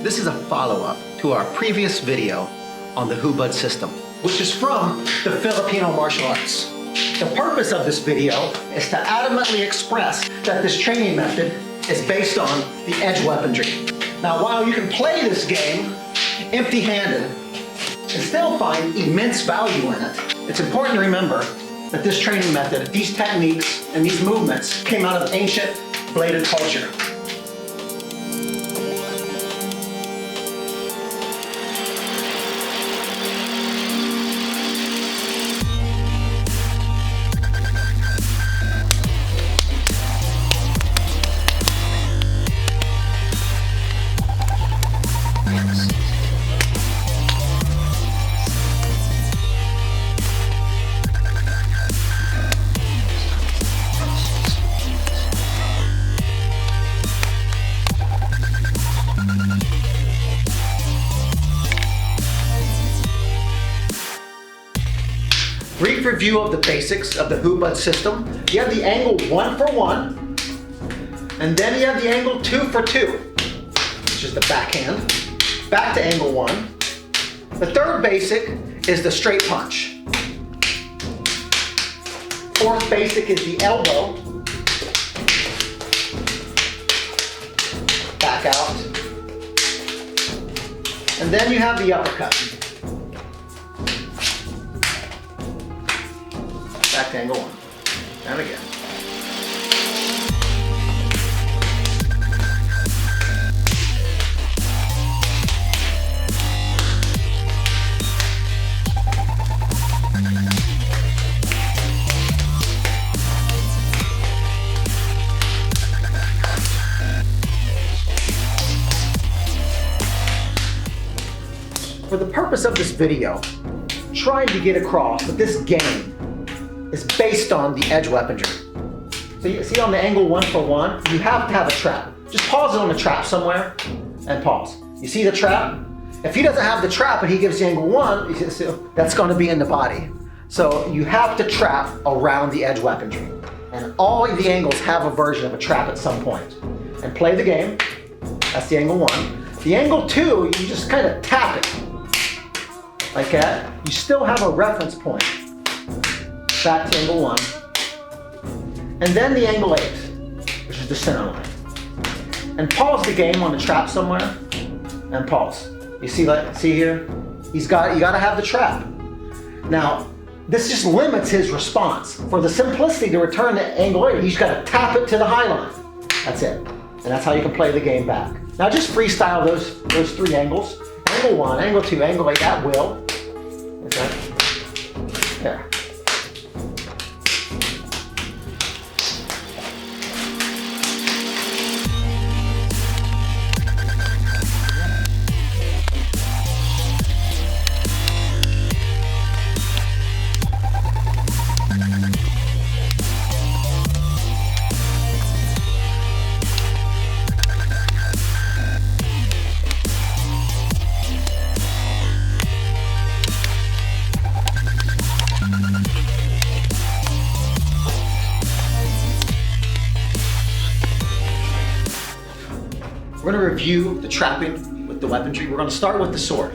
This is a follow-up to our previous video on the Hubad system, which is from the Filipino martial arts. The purpose of this video is to adamantly express that this training method is based on the edge weaponry. Now, while you can play this game empty-handed and still find immense value in it, it's important to remember that this training method, these techniques, and these movements came out of ancient bladed culture. Brief review of the basics of the Hubad system. You have the angle 1 for 1, and then you have the angle 2 for 2, which is the backhand, back to angle 1. The third basic is the straight punch. Fourth basic is the elbow, back out, and then you have the uppercut. Back to angle 1, and again. For the purpose of this video, trying to get across that this game is based on the edge weaponry. So you see on the angle 1 for 1, you have to have a trap. Just pause it on the trap somewhere and pause. You see the trap? If he doesn't have the trap and he gives you angle 1, that's going to be in the body. So you have to trap around the edge weaponry. And all of the angles have a version of a trap at some point. And play the game. That's the angle 1. The angle 2, you just kind of tap it. Like that. You still have a reference point. Back to angle 1, and then the angle 8, which is the center line. And pause the game on the trap somewhere, and pause. You see, see here? You gotta have the trap. Now, this just limits his response. For the simplicity to return to angle 8, you just gotta tap it to the high line. That's it. And that's how you can play the game back. Now just freestyle those 3 angles. Angle 1, angle 2, angle 8 at will. Okay. There. We're going to review the trapping with the weaponry. We're going to start with the sword.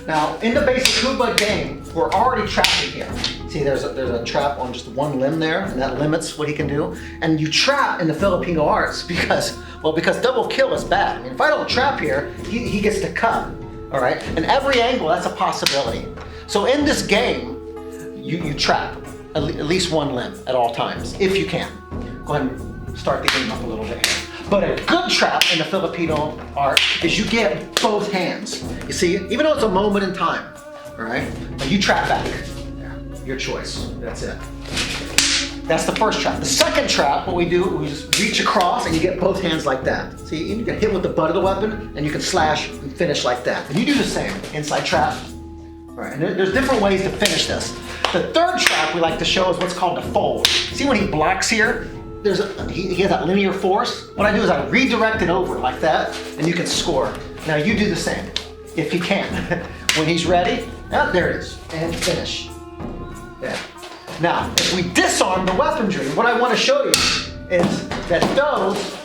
Now, in the basic Hubad game, we're already trapping here. See, there's a trap on just one limb there, and that limits what he can do. And you trap in the Filipino arts because double kill is bad. I mean, if I don't trap here, he gets to cut. All right? And every angle, that's a possibility. So in this game, you trap at least one limb at all times, if you can. Go ahead and start the game up a little bit here. But a good trap in the Filipino art is you get both hands. You see, even though it's a moment in time, all right? But you trap back. Yeah, your choice. That's it. That's the first trap. The second trap, what we do, we just reach across and you get both hands like that. See, you can hit with the butt of the weapon and you can slash and finish like that. And you do the same. Inside trap. All right, and there's different ways to finish this. The third trap we like to show is what's called a fold. See when he blocks here? He has that linear force. What I do is I redirect it over like that, and you can score. Now you do the same, if you can. When he's ready, there it is, and finish. Yeah. Now, if we disarm the weaponry, what I want to show you is that those,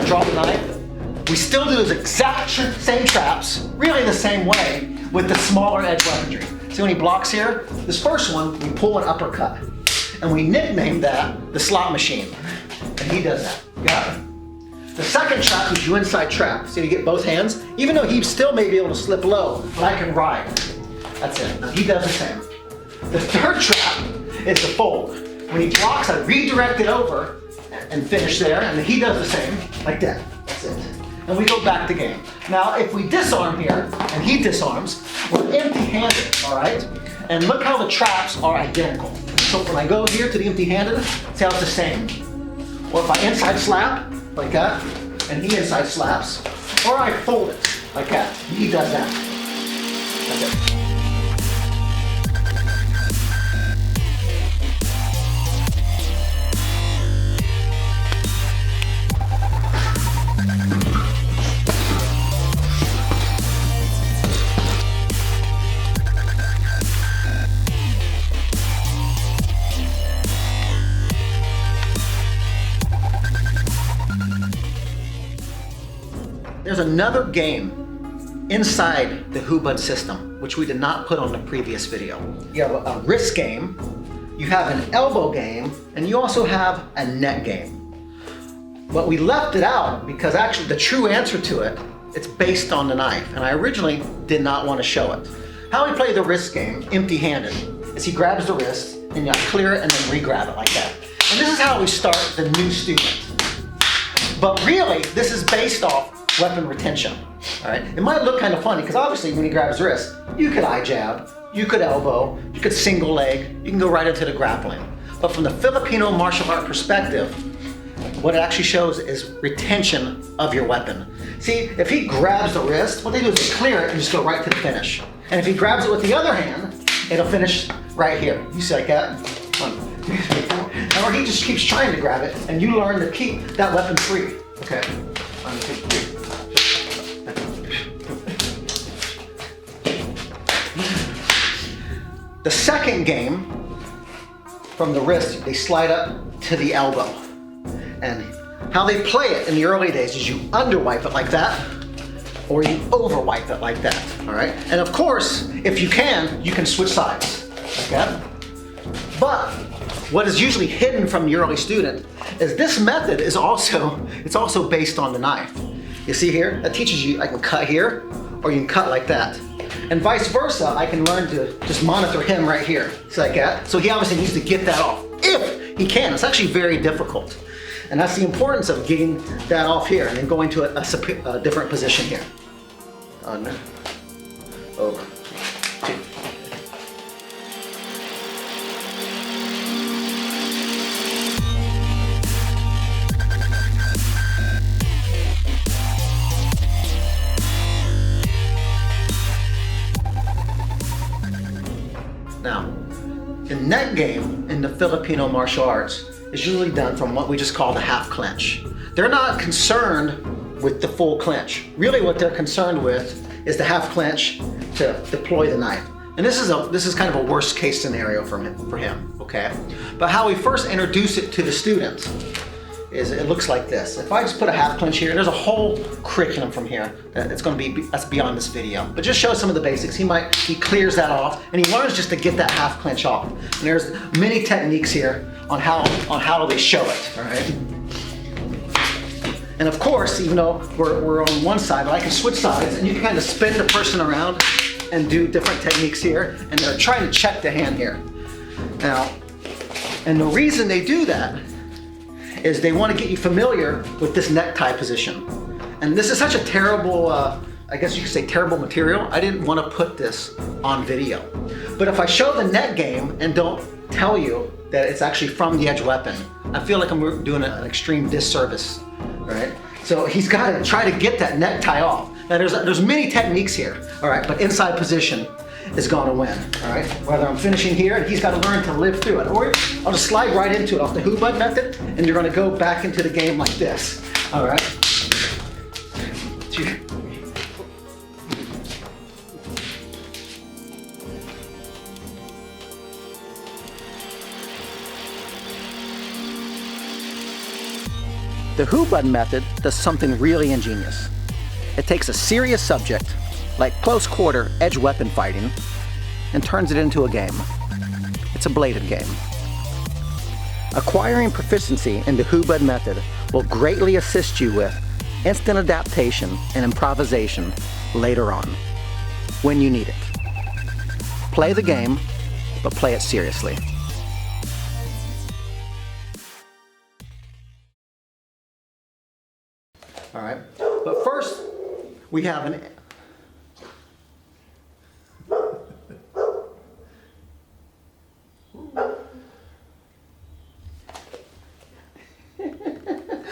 draw the knife, we still do those exact same traps, really the same way, with the smaller edge weaponry. See when he blocks here? This first one, we pull an uppercut. And we nicknamed that the slot machine. And he does that. Got it. The second trap is your inside trap. See, you get both hands? Even though he still may be able to slip low, but I can ride. That's it. Now he does the same. The third trap is the fold. When he blocks, I redirect it over and finish there, and then he does the same, like that. That's it. And we go back to game. Now, if we disarm here, and he disarms, we're empty-handed, all right? And look how the traps are identical. So when I go here to the empty-handed, see how it's the same. Or if I inside slap, like that, and he inside slaps, or I fold it, like that. He does that. That's it. There's another game inside the Hubad system, which we did not put on the previous video. You have a wrist game, you have an elbow game, and you also have a net game. But we left it out because actually the true answer to it, it's based on the knife, and I originally did not want to show it. How we play the wrist game, empty-handed, is he grabs the wrist, and you clear it and then re-grab it like that. And this is how we start the new student. But really, this is based off weapon retention, all right? It might look kind of funny because obviously when he grabs his wrist, you could eye jab, you could elbow, you could single leg, you can go right into the grappling. But from the Filipino martial art perspective, what it actually shows is retention of your weapon. See, if he grabs the wrist, what they do is they clear it and just go right to the finish. And if he grabs it with the other hand, it'll finish right here. You see like that? Or he just keeps trying to grab it and you learn to keep that weapon free. Okay. 1, 2, 3. The second game, from the wrist, they slide up to the elbow. And how they play it in the early days is you underwipe it like that, or you overwipe it like that, all right? And of course, if you can switch sides, like that. But what is usually hidden from the early student is this method is also based on the knife. You see here, that teaches you I can cut here, or you can cut like that. And vice versa, I can learn to just monitor him right here. See like that? So he obviously needs to get that off, if he can. It's actually very difficult. And that's the importance of getting that off here and then going to a different position here. Under, over, 2. Now, the net game in the Filipino martial arts is usually done from what we just call the half clinch. They're not concerned with the full clinch. Really what they're concerned with is the half clinch to deploy the knife. And this is kind of a worst case scenario for him, okay? But how we first introduce it to the students is it looks like this. If I just put a half clinch here, there's a whole curriculum from here that's beyond this video. But just show some of the basics. He clears that off and he learns just to get that half clinch off. And there's many techniques here on how they show it, all right? And of course, even though we're on one side, I can switch sides and you can kind of spin the person around and do different techniques here. And they're trying to check the hand here. Now, and the reason they do that is they want to get you familiar with this necktie position. And this is such a terrible, I guess you could say terrible material. I didn't want to put this on video. But if I show the net game and don't tell you that it's actually from the edge weapon, I feel like I'm doing an extreme disservice, right? So he's got to try to get that necktie off. Now there's many techniques here, all right, but inside position is going to win, all right? Whether I'm finishing here and he's got to learn to live through it, or I'll just slide right into it off the Hubad method and you're going to go back into the game like this, all right? The Hubad method does something really ingenious. It takes a serious subject, like close quarter edge weapon fighting, and turns it into a game. It's a bladed game. Acquiring proficiency in the Hubad Method will greatly assist you with instant adaptation and improvisation later on, when you need it. Play the game, but play it seriously. All right, but first we have